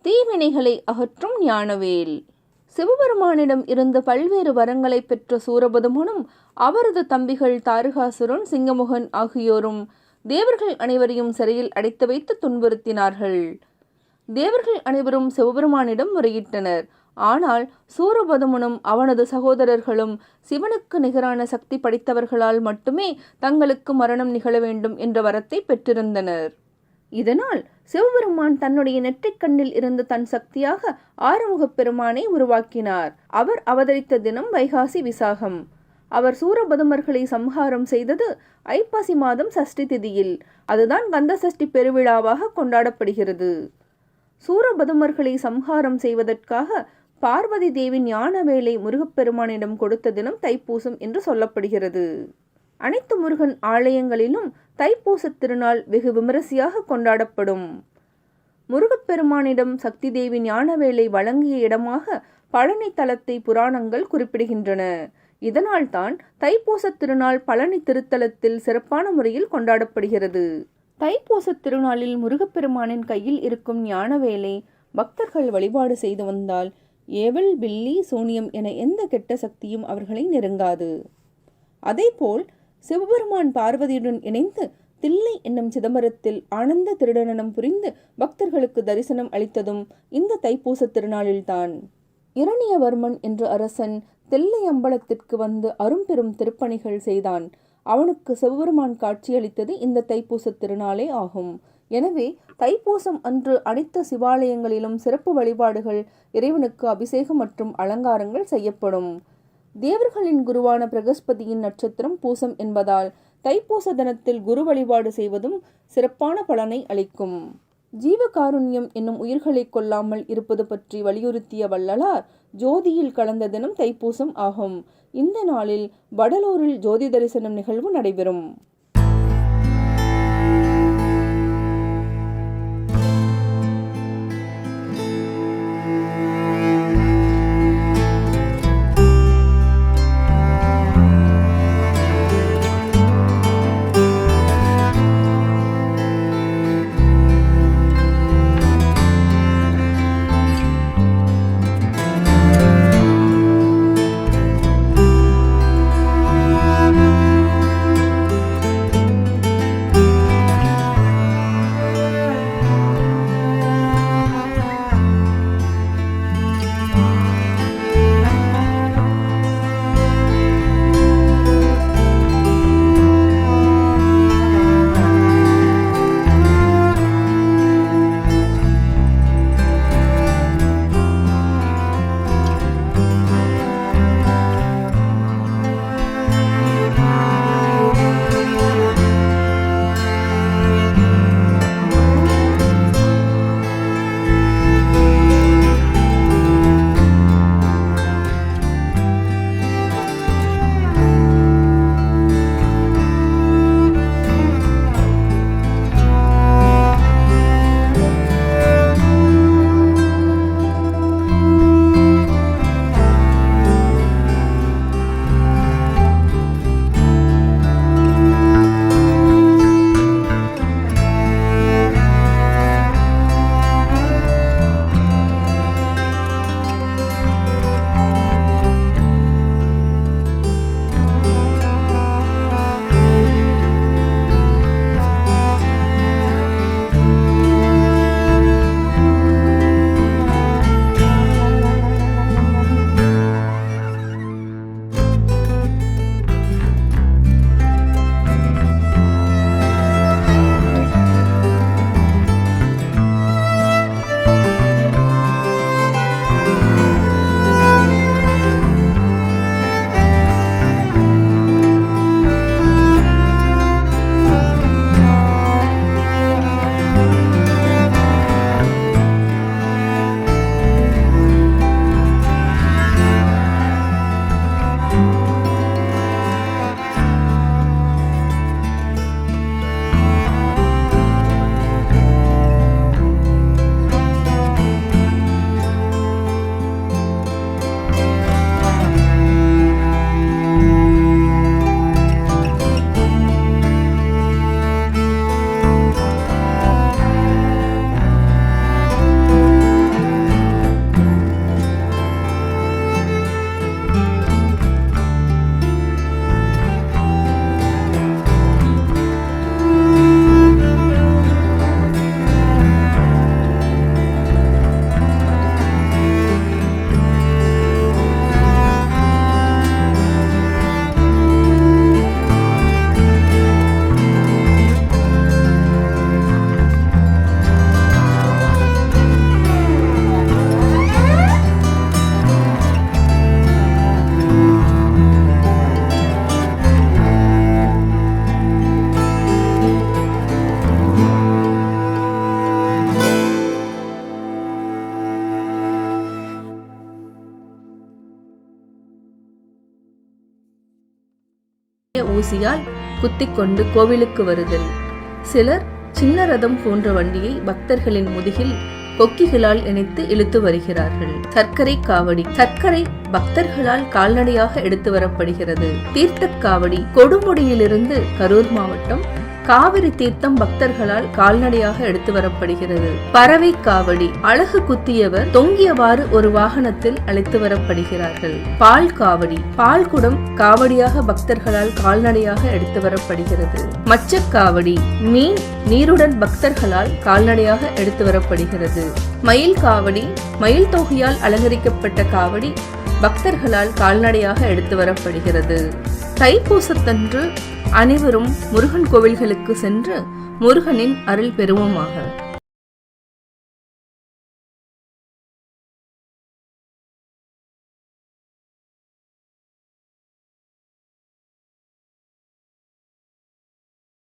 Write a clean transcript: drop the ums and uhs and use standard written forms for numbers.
தீவினைகளை அகற்றும் ஞானவேல். சிவபெருமானிடம் இருந்து பல்வேறு வரங்களை பெற்ற சூரபதுமனும் அவரது தம்பிகள் தாரகாசுரன், சிங்கமுகன் ஆகியோரும் தேவர்கள் அனைவரையும் சிறையில் அடைத்து வைத்து துன்புறுத்தினார்கள். தேவர்கள் அனைவரும் சிவபெருமானிடம் முறையிட்டனர். ஆனால் சூரபதுமனும் அவனது சகோதரர்களும் சிவனுக்கு நிகரான சக்தி படைத்தவர்களால் மட்டுமே தங்களுக்கு மரணம் நிகழ வேண்டும் என்ற வரத்தை பெற்றிருந்தனர். இதனால் சிவபெருமான் தன்னுடைய நெற்றிக் கண்ணில் இருந்து தன் சக்தியாக ஆறுமுகப் பெருமானை உருவாக்கினார். அவர் அவதரித்த தினம் வைகாசி விசாகம். அவர் சூரபதுமர்களை சம்ஹாரம் செய்தது ஐப்பசி மாதம் சஷ்டி திதியில். அதுதான் கந்த சஷ்டி பெருவிழாவாக கொண்டாடப்படுகிறது. சூரபதுமர்களை சம்ஹாரம் செய்வதற்காக பார்வதி தேவி ஞானவேலை முருகப்பெருமானிடம் கொடுத்த தினம் தைப்பூசம் என்று சொல்லப்படுகிறது. அனைத்து முருகன் ஆலயங்களிலும் தைப்பூச திருநாள் வெகு விமரிசையாக கொண்டாடப்படும். முருகப்பெருமானிடம் சக்தி தேவி ஞானவேலை வழங்கிய இடமாக பழனி தலத்தை புராணங்கள் குறிப்பிடுகின்றன. இதனால் தான் தைப்பூச திருநாள் பழனி திருத்தலத்தில் சிறப்பான முறையில் கொண்டாடப்படுகிறது. தைப்பூச திருநாளில் முருகப்பெருமானின் கையில் இருக்கும் ஞானவேலை பக்தர்கள் வழிபாடு செய்து வந்தால் ஏவல், பில்லி, சூனியம் என எந்த கெட்ட சக்தியும் அவர்களை நெருங்காது. அதேபோல் சிவபெருமான் பார்வதியுடன் இணைந்து தில்லை என்னும் சிதம்பரத்தில் ஆனந்த திருடனம் புரிந்து பக்தர்களுக்கு தரிசனம் அளித்ததும் இந்த தைப்பூச திருநாளில்தான். இரணியவர்மன் என்ற அரசன் தில்லை அம்பலத்திற்கு வந்து அரும்பெரும் திருப்பணிகள் செய்தான். அவனுக்கு சிவபெருமான் காட்சியளித்தது இந்த தைப்பூச திருநாளே ஆகும். எனவே தைப்பூசம் அன்று அனைத்து சிவாலயங்களிலும் சிறப்பு வழிபாடுகள், இறைவனுக்கு அபிஷேகம் மற்றும் அலங்காரங்கள் செய்யப்படும். தேவர்களின் குருவான பிரகஸ்பதியின் நட்சத்திரம் பூசம் என்பதால் தைப்பூச தினத்தில் குரு வழிபாடு செய்வதும் சிறப்பான பலனை அளிக்கும். ஜீவகாருண்யம் என்னும் உயிர்களை கொல்லாமல் இருப்பது பற்றி வலியுறுத்திய வள்ளலார் ஜோதியில் கலந்த தினம் தைப்பூசம் ஆகும். இந்த நாளில் வடலூரில் ஜோதி தரிசனம் நிகழ்வு நடைபெறும். ஊசியால் குத்திக்கொண்டு கோவிலுக்கு வருதல். சிலர் சின்ன ரதம் போன்ற வண்டியை பக்தர்களின் முதுகில் கொக்கிகளால் இணைத்து இழுத்து வருகிறார்கள். சர்க்கரை காவடி. சர்க்கரை பக்தர்களால் கால்நடையாக எடுத்து வரப்படுகிறது. தீர்த்த காவடி. கொடுமுடியிலிருந்து கரூர் மாவட்டம் காவிரி தீர்த்தம் பக்தர்களால் கால்நடையாக எடுத்து வரப்படுகிறது. பறவை காவடி. அழகு குத்தியவர் தொங்கியவாறு ஒரு வாகனத்தில் அழைத்து வரப்படுகிறார்கள். பால் காவடி. பால் குடம் காவடியாக பக்தர்களால் கால்நடையாக எடுத்து வரப்படுகிறது. மச்சக்காவடி. மீன் நீருடன் பக்தர்களால் கால்நடையாக எடுத்து வரப்படுகிறது. மயில் காவடி. மயில் தொகையால் அலங்கரிக்கப்பட்ட காவடி பக்தர்களால் கால்நடையாக எடுத்து வரப்படுகிறது. தைப்பூசத்தன்று அனைவரும் முருகன் கோவில்களுக்கு சென்று முருகனின் அருள் பெறுவோமாக.